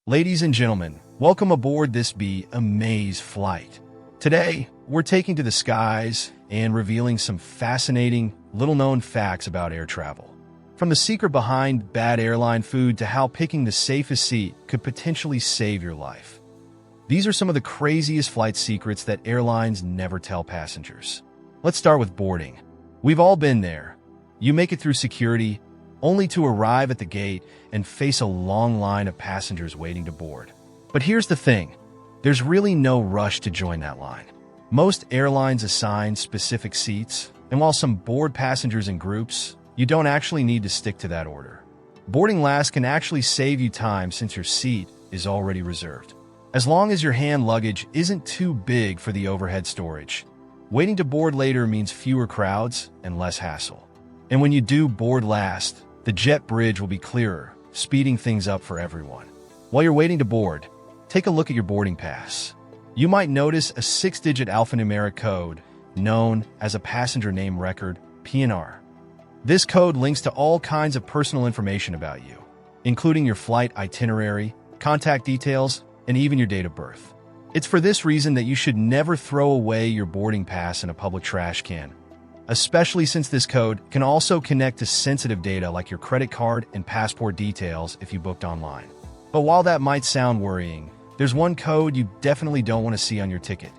Ladies and gentlemen, welcome aboard this Be Amaze flight. Today, we're taking to the skies and revealing some fascinating, little-known facts about air travel. From the secret behind bad airline food to how picking the safest seat could potentially save your life. These are some of the craziest flight secrets that airlines never tell passengers. Let's start with boarding. We've all been there. You make it through security, only to arrive at the gate and face a long line of passengers waiting to board. But here's the thing, there's really no rush to join that line. Most airlines assign specific seats, and while some board passengers in groups, you don't actually need to stick to that order. Boarding last can actually save you time since your seat is already reserved. As long as your hand luggage isn't too big for the overhead storage. Waiting to board later means fewer crowds and less hassle. And when you do board last, the jet bridge will be clearer, speeding things up for everyone. While you're waiting to board, take a look at your boarding pass. You might notice a 6-digit alphanumeric code known as a passenger name record, PNR. This code links to all kinds of personal information about you, including your flight itinerary, contact details, and even your date of birth. It's for this reason that you should never throw away your boarding pass in a public trash can, especially since this code can also connect to sensitive data like your credit card and passport details if you booked online. But while that might sound worrying, there's one code you definitely don't want to see on your ticket: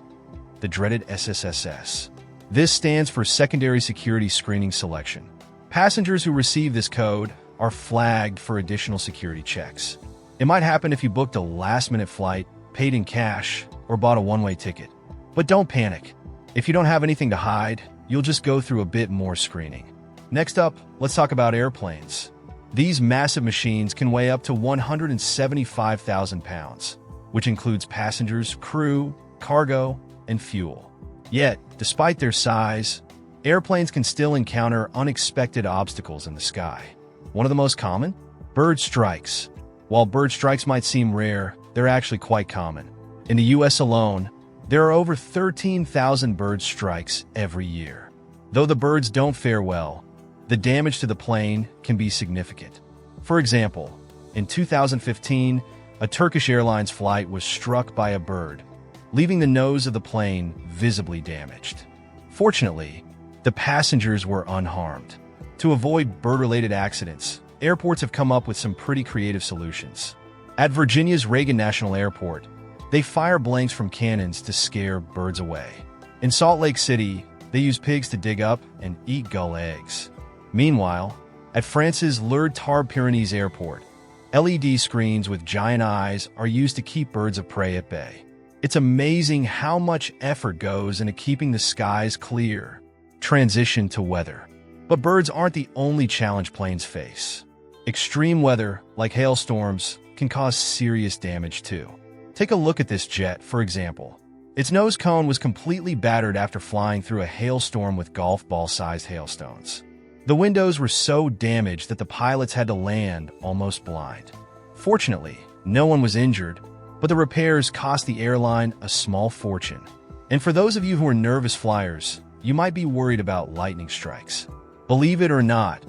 the dreaded SSSS. This stands for Secondary Security Screening Selection. Passengers who receive this code are flagged for additional security checks. It might happen if you booked a last-minute flight, paid in cash, or bought a one-way ticket. But don't panic. If you don't have anything to hide, you'll just go through a bit more screening. Next up, let's talk about airplanes. These massive machines can weigh up to 175,000 pounds, which includes passengers, crew, cargo, and fuel. Yet, despite their size, airplanes can still encounter unexpected obstacles in the sky. One of the most common? Bird strikes. While bird strikes might seem rare, they're actually quite common. In the US alone, there are over 13,000 bird strikes every year. Though the birds don't fare well, the damage to the plane can be significant. For example, in 2015, a Turkish Airlines flight was struck by a bird, leaving the nose of the plane visibly damaged. Fortunately, the passengers were unharmed. To avoid bird-related accidents, airports have come up with some pretty creative solutions. At Virginia's Reagan National Airport, they fire blanks from cannons to scare birds away. In Salt Lake City, they use pigs to dig up and eat gull eggs. Meanwhile, at France's Les Tarbes-Pyrénées Airport, LED screens with giant eyes are used to keep birds of prey at bay. It's amazing how much effort goes into keeping the skies clear. Transition to weather. But birds aren't the only challenge planes face. Extreme weather, like hailstorms, can cause serious damage too. Take a look at this jet, for example. Its nose cone was completely battered after flying through a hailstorm with golf ball-sized hailstones. The windows were so damaged that the pilots had to land almost blind. Fortunately, no one was injured, but the repairs cost the airline a small fortune. And for those of you who are nervous flyers, you might be worried about lightning strikes. Believe it or not,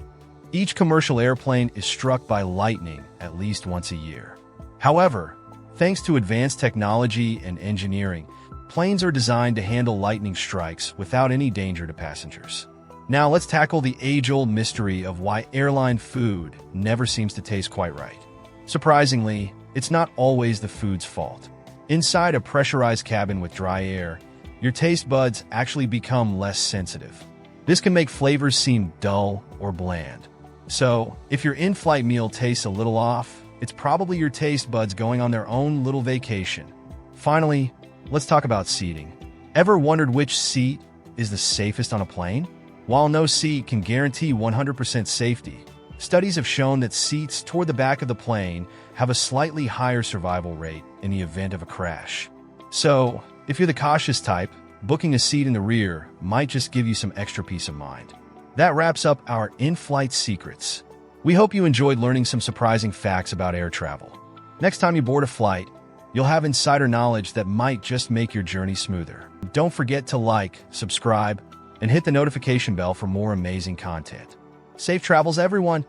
each commercial airplane is struck by lightning at least once a year. However, thanks to advanced technology and engineering, planes are designed to handle lightning strikes without any danger to passengers. Now let's tackle the age-old mystery of why airline food never seems to taste quite right. Surprisingly, it's not always the food's fault. Inside a pressurized cabin with dry air, your taste buds actually become less sensitive. This can make flavors seem dull or bland. So, if your in-flight meal tastes a little off, it's probably your taste buds going on their own little vacation. Finally, let's talk about seating. Ever wondered which seat is the safest on a plane? While no seat can guarantee 100% safety, studies have shown that seats toward the back of the plane have a slightly higher survival rate in the event of a crash. So, if you're the cautious type, booking a seat in the rear might just give you some extra peace of mind. That wraps up our in-flight secrets. We hope you enjoyed learning some surprising facts about air travel. Next time you board a flight, you'll have insider knowledge that might just make your journey smoother. Don't forget to like, subscribe, and hit the notification bell for more amazing content. Safe travels, everyone!